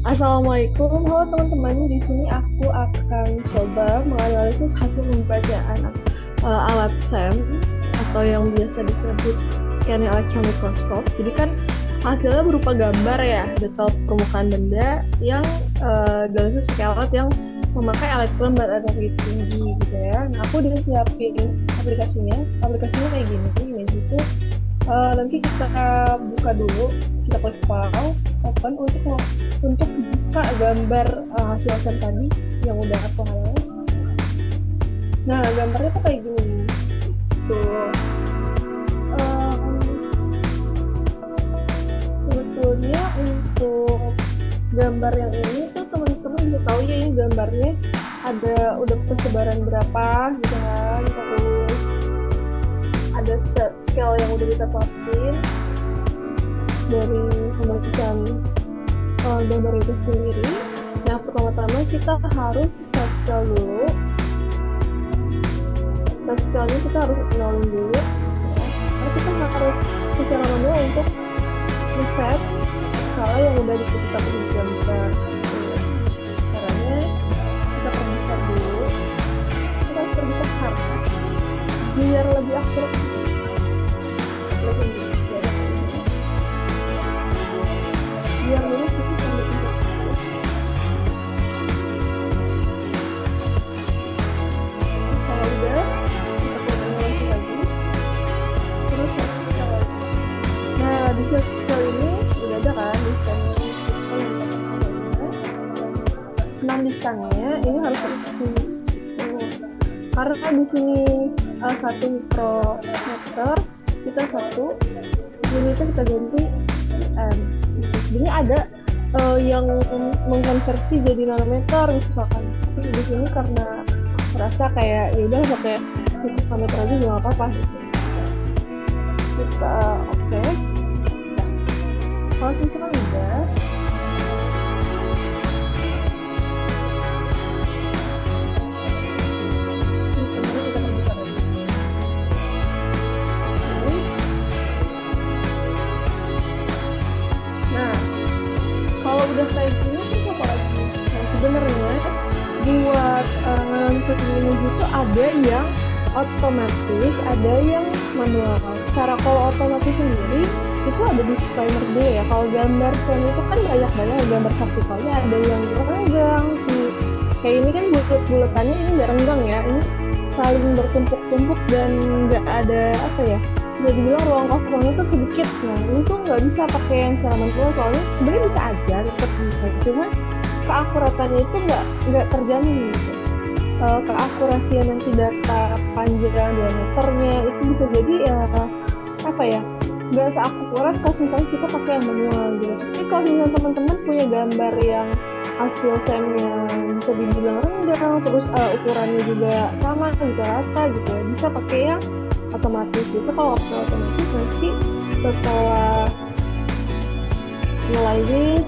Assalamualaikum, halo teman-teman. Di sini aku akan coba menganalisis hasil pembacaan alat SEM atau yang biasa disebut scanning electron microscope. Jadi kan hasilnya berupa gambar ya, detail permukaan benda yang dianalisis pakai alat yang memakai elektron berenergi tinggi gitu ya. Nah, aku udah siapin aplikasinya. Aplikasinya kayak gini, gitu. Nanti kita buka dulu, kita klik file, open untuk buka gambar hasil SEM tadi yang udah aku highlight. Nah, gambarnya tuh kayak gini. Tuh. Sebetulnya untuk gambar yang ini tuh teman-teman bisa tahu ya, ini gambarnya udah persebaran berapa gitu kan, terus ada scale yang udah ditetapin dari pemeriksaan gambar itu sendiri. Nah, pertama-tama kita harus set scale dulu. Set scale-nya kita harus nolin dulu. Nah, kita harus secara manual untuk reset skala yang udah ditetapkan di gambar. Caranya kita perbesar dulu. Kita harus perbesar biar lebih akurat. Biar lurus itu sampai ke kalau udah kita koordinasi lagi terus kita lagi. Nah, di scale ini udah ada kan distannya. Nah, distannya ini harus diisi karena di sini 1 mikrometer kita 1 unitnya kita ganti m. Jadi ada yang mengkonversi jadi nanometer misalkan. Tapi di sini karena merasa kayak ya udah pakai mikrometer aja juga nggak apa-apa gitu. Kita oke. Kalau misalkan udah, udah kayak gini terus apa lagi? Nah, sebenarnya buat untuk menuju itu ada yang otomatis, ada yang manual. Cara kalau otomatis sendiri itu ada disclaimer dulu ya. Kalau gambar SEM itu kan banyak gambar vertikalnya, ada yang renggang sih. Kayak ini kan bulat-bulatannya ini nggak renggang ya, ini saling bertumpuk-tumpuk dan nggak ada apa ya, bisa dibilang ruang kosongnya tuh sedikit. Nah, ini tuh nggak bisa pakai yang cara manual, soalnya sebenarnya bisa aja, tetap bisa, cuma keakuratannya itu nggak terjamin gitu. Keakurasian nanti data panjang diameternya itu bisa jadi ya apa ya, nggak seakurat kalau misalnya kita pakai yang manual gitu. Tapi kalau misalnya teman-teman punya gambar yang hasil SEM-nya bisa dibilang renggang, terus ukurannya juga sama gitu, rata gitu ya, bisa pakai yang otomatis gitu. Kalau otomatis nanti setelah analysis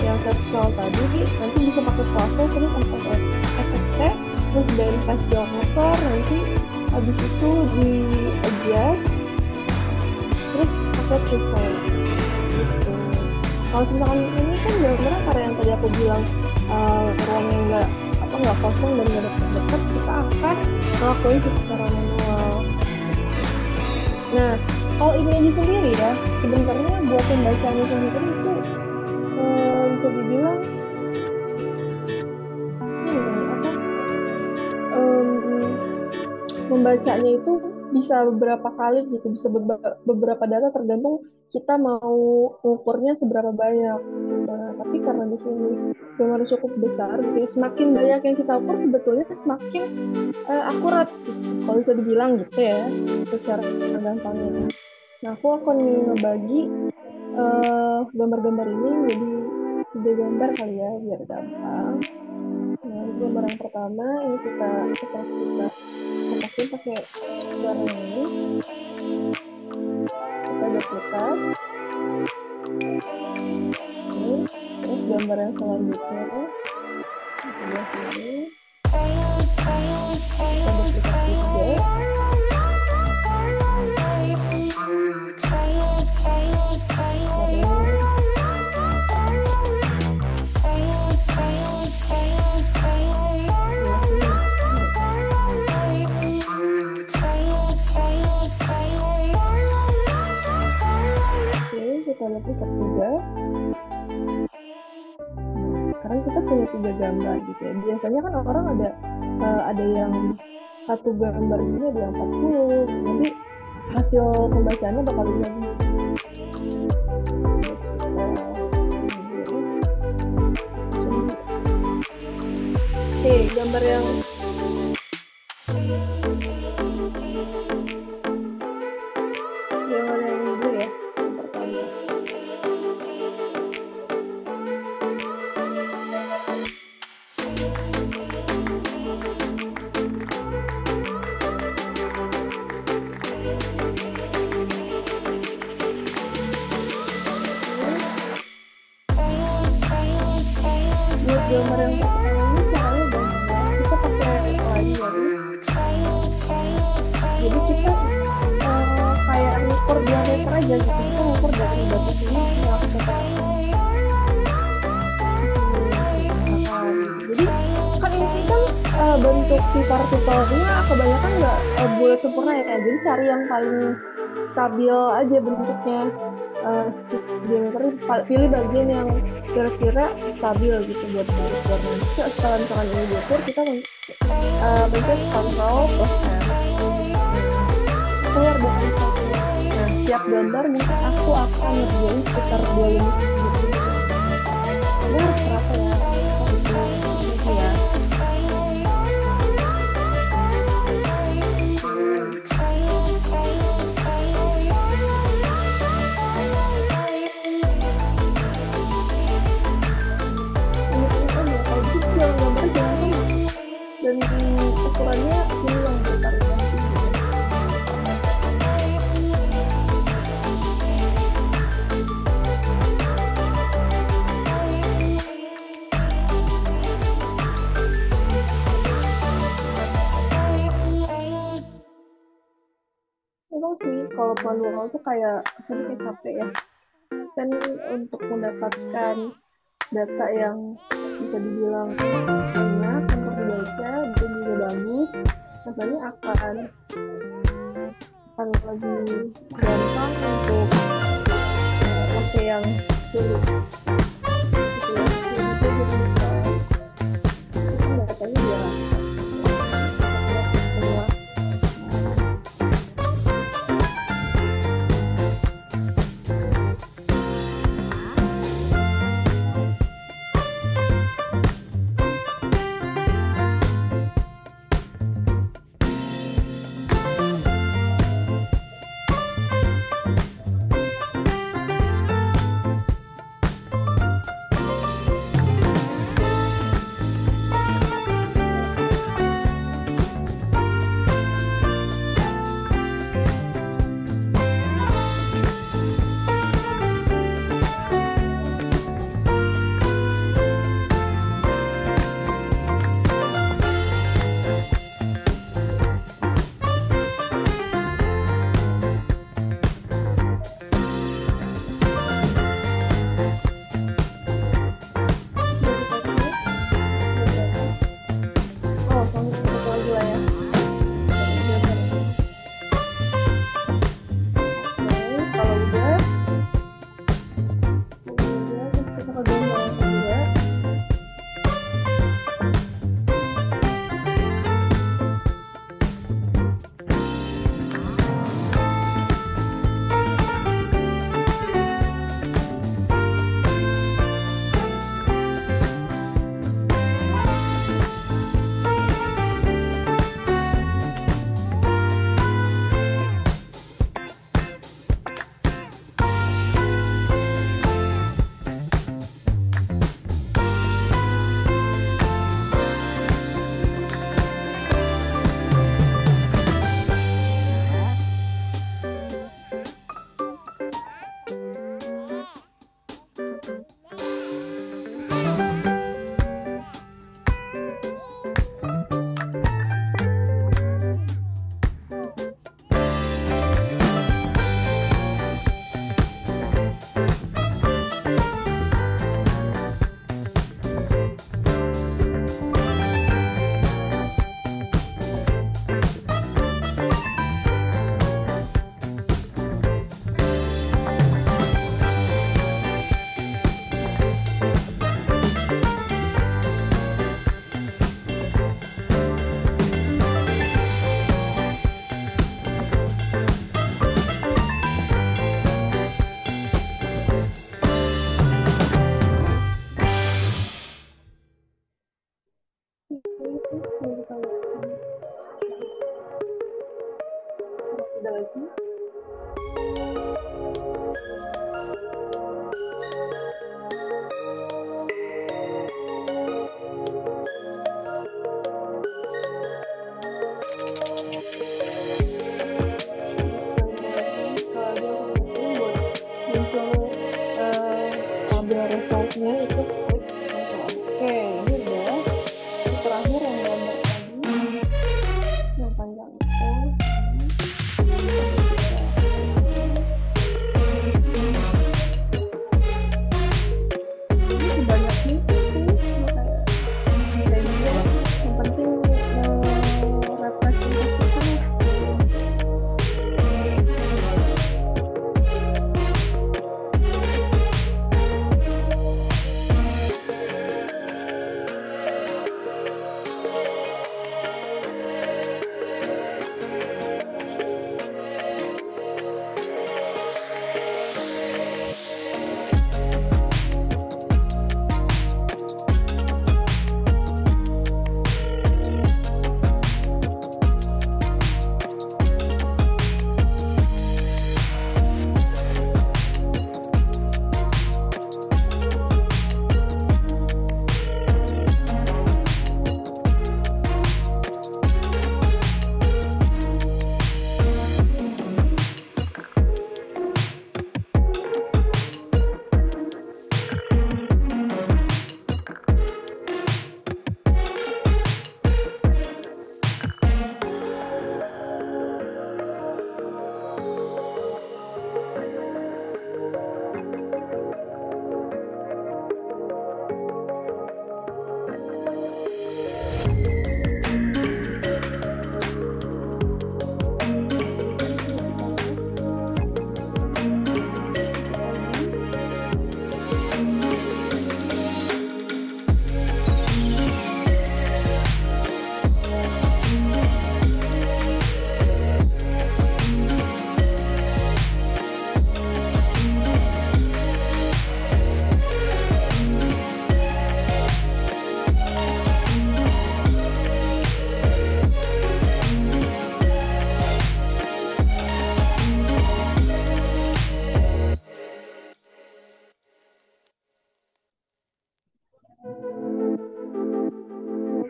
yang set scale tadi nanti bisa pakai proses terus pakai FFT terus dari fast diameter, nanti habis itu di adjust terus pakai threshold gitu. Kalau misalkan ini kan benar-benar karena yang tadi aku bilang ruangnya nggak kosong dan nggak dekat, kita akan ngelakuin secara manual. Nah, kalau ini aja sendiri ya, sebenarnya buat pembacanya sendiri itu bisa dibilang membacanya itu bisa beberapa kali gitu, bisa beberapa data tergantung kita mau ukurnya seberapa banyak. Nah, tapi karena di sini gambar cukup besar gitu ya, semakin banyak yang kita ukur sebetulnya semakin akurat gitu, kalau bisa dibilang gitu ya, secara gampangnya. Nah, aku akan ngebagi gambar-gambar ini menjadi 3 gambar kali ya, biar gampang. Nah, gambar yang pertama ini kita pakai warna ini, kita duplikat ini, terus gambar yang selanjutnya sebelah sini kita duplikat juga. kita lihat ketiga. Sekarang kita punya 3 gambar gitu ya. Biasanya kan orang ada yang satu gambar ini ada yang 40, jadi hasil pembacaannya bakal lebih. Oke, gambar yang ini dulu ya, yang pertama. Buat gambar yang pertama ini caranya gampang, kita pakai layer. Jadi kita kayak ngukur diameter aja gitu, kita ngukur dari batu sini yang kita pakai. Jadi kan ini kan bentuk si partikelnya kebanyakan nggak bulat sempurna ya, jadi cari yang paling stabil aja bentuknya. Diameter, pilih bagian yang kira-kira stabil gitu buat warna. Setelah misalkan ini diukur, kita pencet Ctrl plus F, keluar dari satu. Nah, setiap gambar mungkin aku akan ngerjain sekitar 2 menit gitu. Ini harus berapa ya? Itu ya. Dan ukurannya ini yang bervariasi. Emang sih kalau manual tuh kayak capek ya. Dan untuk mendapatkan data yang bisa dibilang banyak untuk dibaca dan juga bagus, rasanya akan lebih gampang untuk pakai yang sulit gitu ya. Jadi kita datanya dia semua. muncul tabel resultnya itu klik cancel. Oke, ini udah. Yang terakhir yang gambar tadi, yang panjang itu. Ini sebanyak itu sih, makanya yang penting representasikan ya.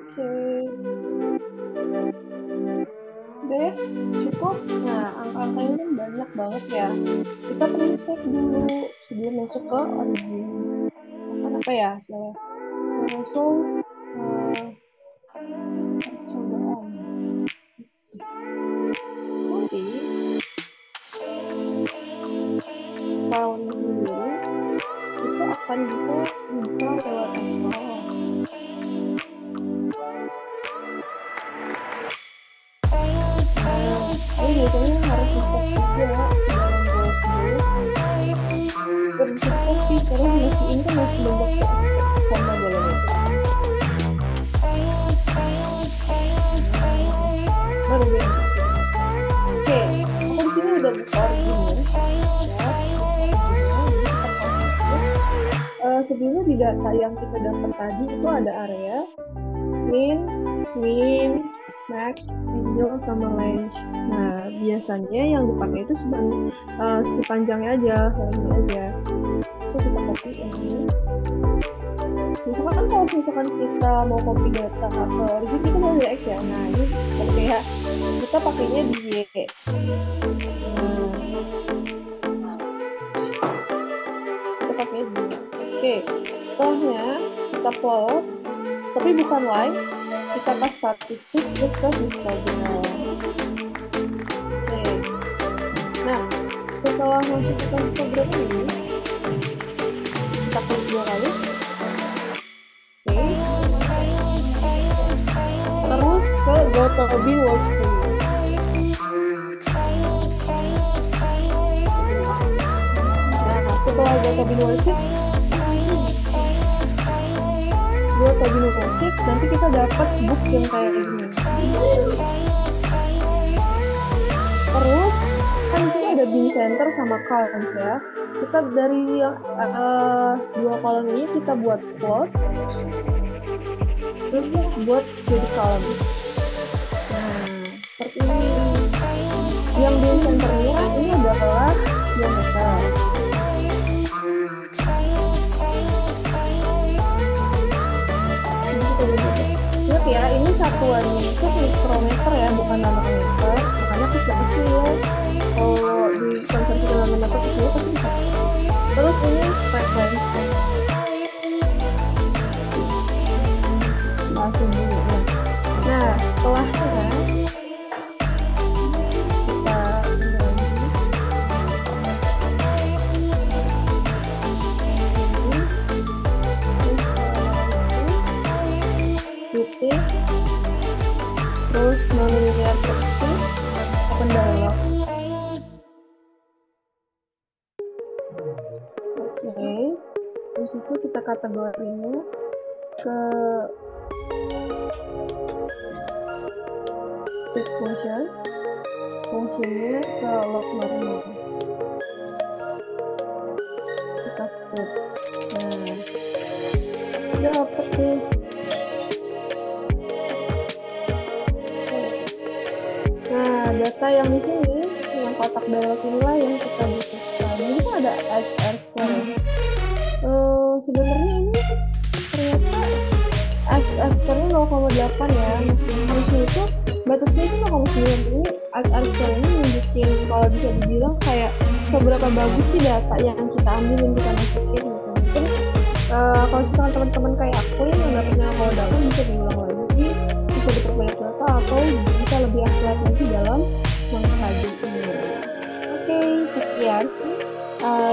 Oke. Udah ya? Cukup? Nah, angka-angka ini kan banyak banget ya. Kita perlu save dulu sebelum masuk ke origin. Apa ya hasilnya? Result percobaan. Nanti filenya sendiri itu akan bisa dibuka lewat Excel. Ini biasanya harus di-save juga dalam workbook. Terus di-copy karena masih ini kan masih bentuk format dalam itu. Baru dia. Oke, aku di sini udah buka originnya. Sebelumnya di data yang kita dapat tadi itu ada area min, max, video, sama range. Nah, biasanya yang dipakai itu si panjangnya aja, range aja. So, kita copy ini. Misalkan kalau misalkan kita mau copy data ke origin, kita mau di X ya. Nah, ini kayak kita pakainya di Y. Kita pakai di Y. Oke, setelahnya kita plot, tapi bukan line. Kita ke statistik terus ke histogram. Oke. Nah, setelah masuk ke histogram ini, kita klik 2 kali. Oke. Terus ke go to bin worksheet. Nah, setelah go to bin worksheet, nanti kita dapat book yang kayak gini. Terus kan di sini ada bin center sama columns ya. Kita dari dua kolom ini kita buat plot, terus buat jadi column. Nah, seperti ini. Yang bin centernya ini adalah diameter. Ingat ya, ini satuannya itu mikrometer ya, bukan nanometer. Makanya kecil-kecil. Kalau dikonversi ke nanometer kecil pasti bisa. ini frekuensi. Langsung dulu. Nah, setelahnya kita titik, terus non-linear positif, open dialog. Oke, terus itu kita kategorinya ke pick function, fungsinya ke log normal. Kita put. Nah, dapet deh. Nah, data yang di sini, yang kotak dialog inilah yang kita butuhkan. Ini kan ada SR square. Sebenarnya ini ternyata SR square-nya 0,8 ya. Harusnya itu batasnya itu 0,9. Ini SR square ini nunjukin kalau bisa dibilang kayak seberapa bagus sih data yang kita ambil dan kita masukin gitu. Mungkin kalau misalkan teman-teman kayak aku yang nggak punya kalau data bisa diulang lagi, bisa diperbanyak data atau bisa lebih akurat lagi dalam mengkaji ini. Oke, sekian.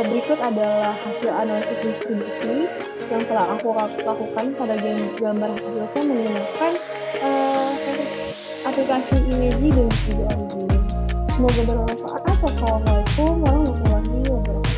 Berikut adalah hasil analisis distribusi yang telah aku lakukan pada gambar hasil saya menggunakan aplikasi Imagy dan video Origin. Semoga bermanfaat. Wassalamualaikum warahmatullahi wabarakatuh.